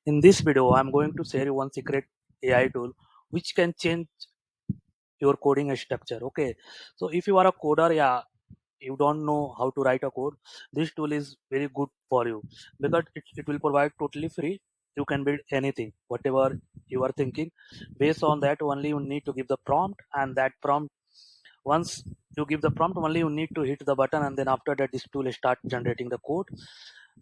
In this video, I'm going to share you one secret AI tool which can change your coding structure. Okay, so if you are a coder, yeah, you don't know how to write a code, this tool is very good for you because it will provide totally free. You can build anything, whatever you are thinking. Based on that, only you need to give the prompt, and that prompt, once you give the prompt, only you need to hit the button, and then after that, this tool start generating the code.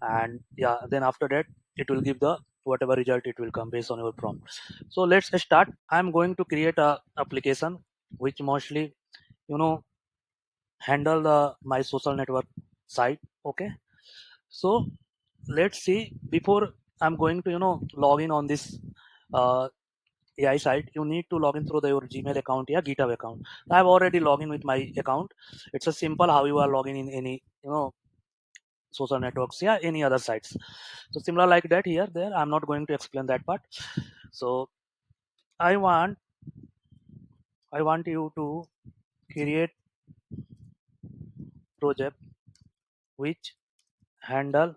And yeah, then after that, it will give the whatever result it will come based on your prompt. So let's start. I'm going to create a application which mostly, you know, handle the my social network site. Okay, so let's see. Before I'm going to, log in on this uh, AI site, you need to log in through your Gmail account, yeah, GitHub account. I've already logged in with my account. It's a simple how you are logging in any, social networks, yeah, any other sites. So similar like that here, there. I'm not going to explain that part. So I want I want you to create project which handle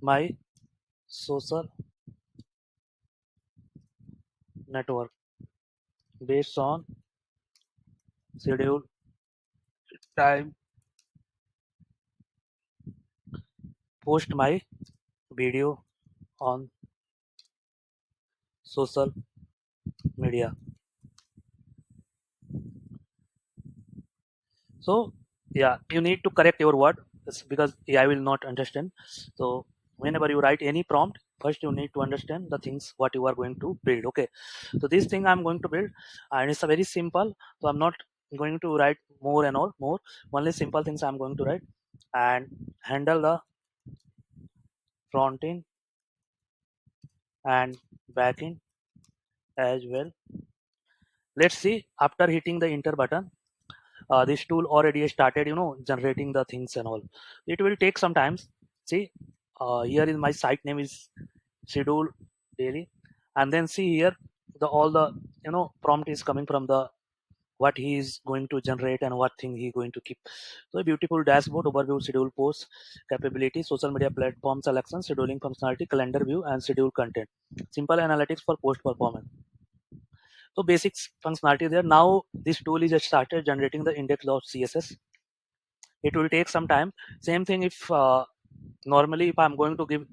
my social network based on schedule, time, post my video on social media. So yeah, you need to correct your word because AI will not understand. So whenever you write any prompt, first you need to understand the things what you are going to build. Okay, so this thing I'm going to build, and it's a very simple. So I'm not going to write more and all more, only simple things I'm going to write. And handle the front end and back end as well. Let's see. After hitting the enter button, this tool already started, generating the things and all. It will take some time. See, here is my site name is schedule daily, and then see here the all the, prompt is coming from the what he is going to generate and what thing he going to keep. So a beautiful dashboard overview, schedule posts, capability, social media platform selection, scheduling functionality, calendar view, and schedule content. Simple analytics for post performance. So basics functionality there. Now this tool is started generating the index.css. It will take some time. Same thing if normally if I'm going to give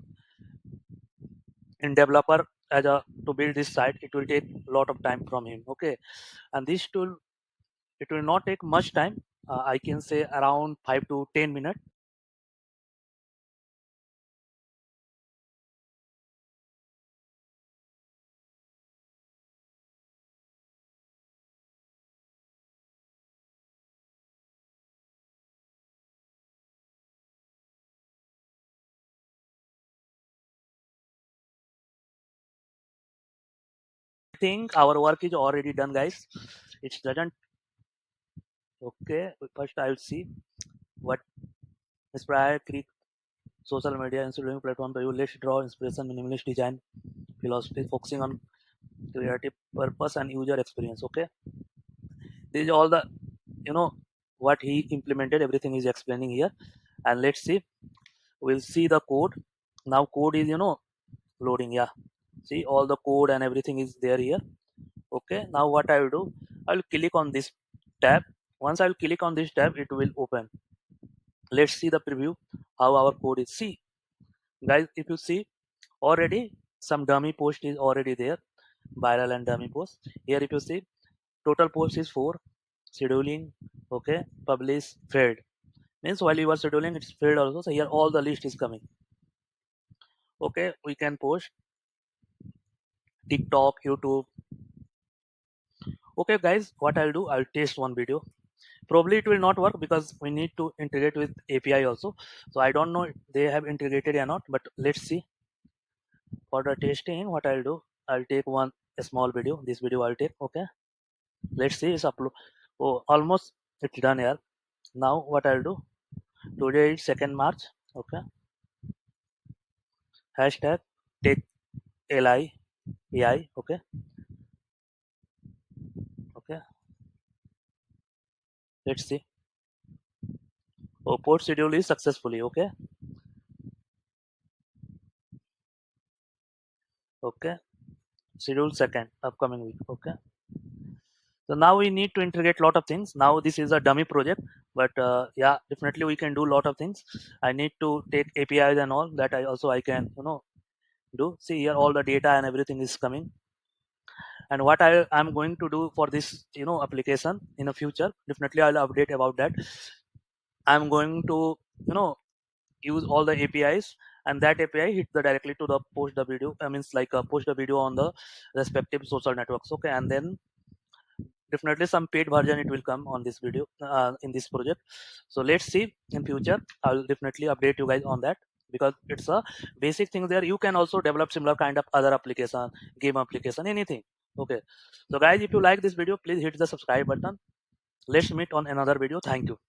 in developer as a to build this site, it will take a lot of time from him. Okay, and this tool, it will not take much time. I can say around 5 to 10 minutes. I think our work is already done, guys. It doesn't. Okay, first I will see what inspire create social media Instagram platform to you. Let's draw inspiration, minimalist design philosophy, focusing on creative purpose and user experience. Okay, this is all the, you know what he implemented. Everything is explaining here, and let's see. We'll see the code. Now code is, loading. Yeah, see all the code and everything is there here. Okay, now what I will do, I will click on this tab. Once I will click on this tab, it will open. Let's see the preview how our code is. See, guys, if you see already some dummy post is already there, viral and dummy post here. If you see, total post is 4. Scheduling, okay, publish, failed, means while you are scheduling it's failed also. So here all the list is coming. Okay, we can post TikTok, YouTube. Okay, guys, what I'll do, I'll test one video. Probably it will not work because we need to integrate with API also. So I don't know if they have integrated or not, but let's see. For the testing, what I'll do, I'll take one a small video. This video I'll take. Okay, let's see. It's upload. Oh, almost it's done here. Now what I'll do, today is 2nd March. Okay, hashtag take li AI. Okay, okay, let's see. Oh, port schedule is successfully. Okay, Okay, schedule second upcoming week. Okay, so now we need to integrate a lot of things. Now this is a dummy project, but yeah, definitely we can do a lot of things. I need to take APIs and all that. I can do. See here, all the data and everything is coming. And what I'm going to do for this application in the future, definitely I'll update about that. I'm going to you know use all the APIs, and that API hit the directly to the post the video. I means like post the video on the respective social networks. Okay, and then definitely some paid version it will come on this video in this project. So let's see in future. I'll definitely update you guys on that, because it's a basic thing there. You can also develop similar kind of other application, game application, anything. Okay, so guys, if you like this video, please hit the subscribe button. Let's meet on another video. Thank you.